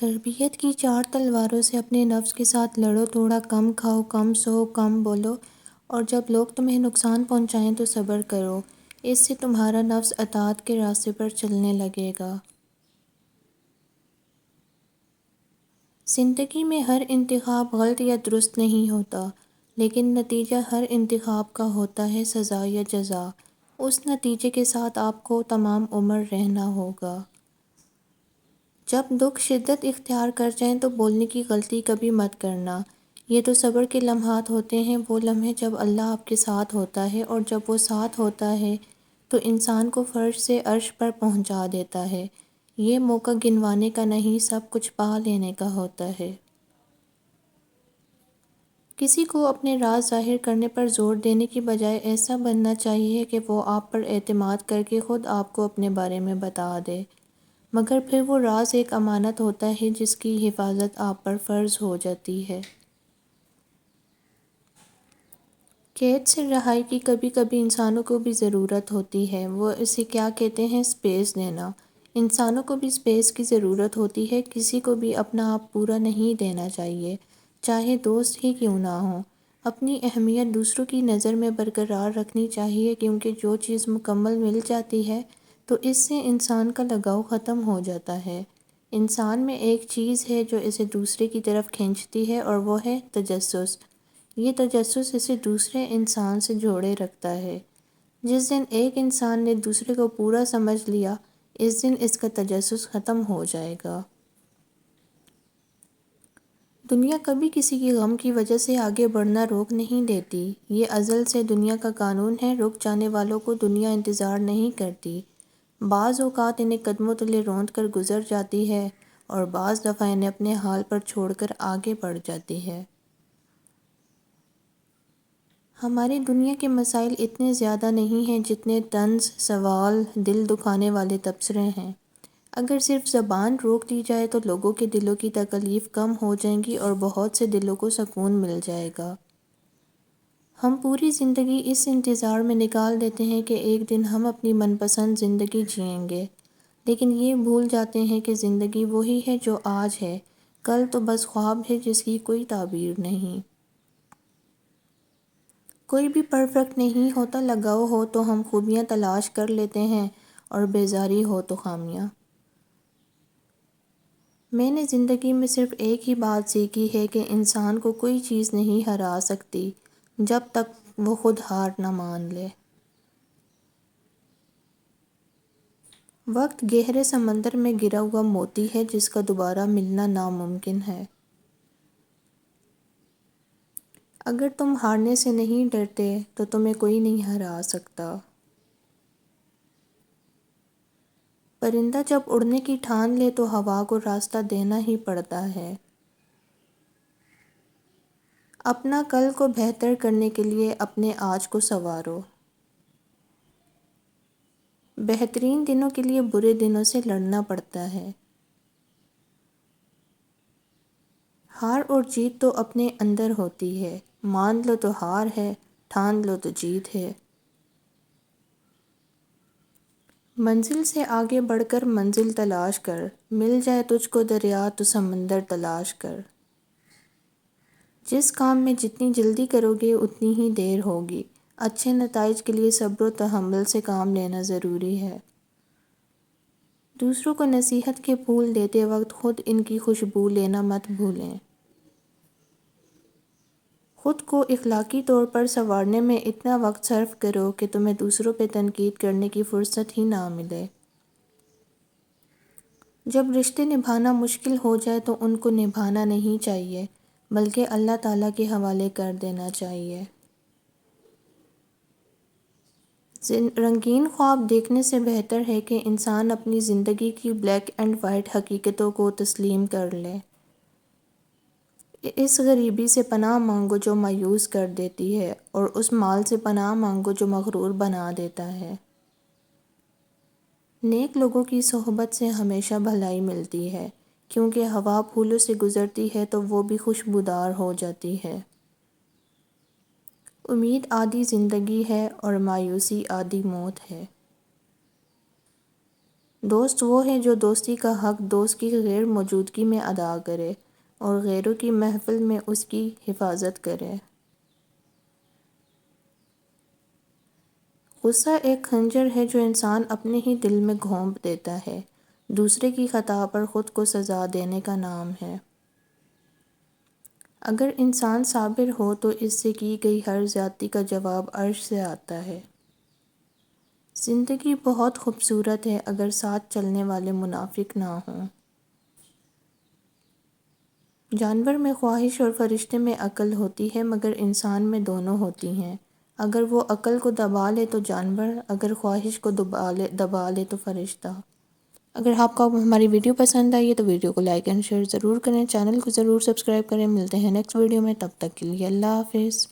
تربیت کی چار تلواروں سے اپنے نفس کے ساتھ لڑو، تھوڑا کم کھاؤ، کم سو، کم بولو، اور جب لوگ تمہیں نقصان پہنچائیں تو صبر کرو۔ اس سے تمہارا نفس اطاعت کے راستے پر چلنے لگے گا۔ زندگی میں ہر انتخاب غلط یا درست نہیں ہوتا، لیکن نتیجہ ہر انتخاب کا ہوتا ہے سزا یا جزا۔ اس نتیجے کے ساتھ آپ کو تمام عمر رہنا ہوگا۔ جب دکھ شدت اختیار کر جائیں تو بولنے کی غلطی کبھی مت کرنا۔ یہ تو صبر کے لمحات ہوتے ہیں، وہ لمحے جب اللہ آپ کے ساتھ ہوتا ہے، اور جب وہ ساتھ ہوتا ہے تو انسان کو فرش سے عرش پر پہنچا دیتا ہے۔ یہ موقع گنوانے کا نہیں، سب کچھ پا لینے کا ہوتا ہے۔ کسی کو اپنے راز ظاہر کرنے پر زور دینے کی بجائے ایسا بننا چاہیے کہ وہ آپ پر اعتماد کر کے خود آپ کو اپنے بارے میں بتا دے، مگر پھر وہ راز ایک امانت ہوتا ہے جس کی حفاظت آپ پر فرض ہو جاتی ہے۔ قید سے رہائی کی کبھی کبھی انسانوں کو بھی ضرورت ہوتی ہے، وہ اسے کیا کہتے ہیں، سپیس دینا۔ انسانوں کو بھی سپیس کی ضرورت ہوتی ہے، کسی کو بھی اپنا آپ پورا نہیں دینا چاہیے، چاہے دوست ہی کیوں نہ ہوں۔ اپنی اہمیت دوسروں کی نظر میں برقرار رکھنی چاہیے، کیونکہ جو چیز مکمل مل جاتی ہے تو اس سے انسان کا لگاؤ ختم ہو جاتا ہے۔ انسان میں ایک چیز ہے جو اسے دوسرے کی طرف کھینچتی ہے، اور وہ ہے تجسس۔ یہ تجسس اسے دوسرے انسان سے جوڑے رکھتا ہے۔ جس دن ایک انسان نے دوسرے کو پورا سمجھ لیا، اس دن اس کا تجسس ختم ہو جائے گا۔ دنیا کبھی کسی کی غم کی وجہ سے آگے بڑھنا روک نہیں دیتی۔ یہ ازل سے دنیا کا قانون ہے، رک جانے والوں کو دنیا انتظار نہیں کرتی۔ بعض اوقات انہیں قدموں تلے روند کر گزر جاتی ہے، اور بعض دفعہ انہیں اپنے حال پر چھوڑ کر آگے بڑھ جاتی ہے۔ ہماری دنیا کے مسائل اتنے زیادہ نہیں ہیں جتنے طنز، سوال، دل دکھانے والے تبصرے ہیں۔ اگر صرف زبان روک دی جائے تو لوگوں کے دلوں کی تکالیف کم ہو جائیں گی، اور بہت سے دلوں کو سکون مل جائے گا۔ ہم پوری زندگی اس انتظار میں نکال دیتے ہیں کہ ایک دن ہم اپنی من پسند زندگی جئیں گے، لیکن یہ بھول جاتے ہیں کہ زندگی وہی ہے جو آج ہے، کل تو بس خواب ہے جس کی کوئی تعبیر نہیں۔ کوئی بھی پرفیکٹ نہیں ہوتا، لگاؤ ہو تو ہم خوبیاں تلاش کر لیتے ہیں، اور بیزاری ہو تو خامیاں۔ میں نے زندگی میں صرف ایک ہی بات سیکھی ہے کہ انسان کو کوئی چیز نہیں ہرا سکتی جب تک وہ خود ہار نہ مان لے۔ وقت گہرے سمندر میں گرا ہوا موتی ہے جس کا دوبارہ ملنا ناممکن ہے۔ اگر تم ہارنے سے نہیں ڈرتے تو تمہیں کوئی نہیں ہرا سکتا۔ پرندہ جب اڑنے کی ٹھان لے تو ہوا کو راستہ دینا ہی پڑتا ہے۔ اپنا کل کو بہتر کرنے کے لیے اپنے آج کو سنوارو۔ بہترین دنوں کے لیے برے دنوں سے لڑنا پڑتا ہے۔ ہار اور جیت تو اپنے اندر ہوتی ہے، مان لو تو ہار ہے، ٹھان لو تو جیت ہے۔ منزل سے آگے بڑھ کر منزل تلاش کر، مل جائے تجھ کو دریا تو سمندر تلاش کر۔ جس کام میں جتنی جلدی کرو گے اتنی ہی دیر ہوگی۔ اچھے نتائج کے لیے صبر و تحمل سے کام لینا ضروری ہے۔ دوسروں کو نصیحت کے پھول دیتے وقت خود ان کی خوشبو لینا مت بھولیں۔ خود کو اخلاقی طور پر سنوارنے میں اتنا وقت صرف کرو کہ تمہیں دوسروں پہ تنقید کرنے کی فرصت ہی نہ ملے۔ جب رشتے نبھانا مشکل ہو جائے تو ان کو نبھانا نہیں چاہیے، بلکہ اللہ تعالیٰ کے حوالے کر دینا چاہیے۔ رنگین خواب دیکھنے سے بہتر ہے کہ انسان اپنی زندگی کی بلیک اینڈ وائٹ حقیقتوں کو تسلیم کر لے۔ اس غریبی سے پناہ مانگو جو مایوس کر دیتی ہے، اور اس مال سے پناہ مانگو جو مغرور بنا دیتا ہے۔ نیک لوگوں کی صحبت سے ہمیشہ بھلائی ملتی ہے، کیونکہ ہوا پھولوں سے گزرتی ہے تو وہ بھی خوشبودار ہو جاتی ہے۔ امید آدھی زندگی ہے اور مایوسی آدھی موت ہے۔ دوست وہ ہے جو دوستی کا حق دوست کی غیر موجودگی میں ادا کرے اور غیروں کی محفل میں اس کی حفاظت کرے۔ غصہ ایک خنجر ہے جو انسان اپنے ہی دل میں گھونپ دیتا ہے، دوسرے کی خطا پر خود کو سزا دینے کا نام ہے۔ اگر انسان صابر ہو تو اس سے کی گئی ہر زیادتی کا جواب عرش سے آتا ہے۔ زندگی بہت خوبصورت ہے اگر ساتھ چلنے والے منافق نہ ہوں۔ جانور میں خواہش اور فرشتے میں عقل ہوتی ہے مگر انسان میں دونوں ہوتی ہیں۔ اگر وہ عقل کو دبا لے تو جانور، اگر خواہش کو دبا لے تو فرشتہ۔ اگر آپ کو ہماری ویڈیو پسند آئی ہے تو ویڈیو کو لائک اینڈ شیئر ضرور کریں، چینل کو ضرور سبسکرائب کریں۔ ملتے ہیں نیکسٹ ویڈیو میں، تب تک کے لیے اللہ حافظ۔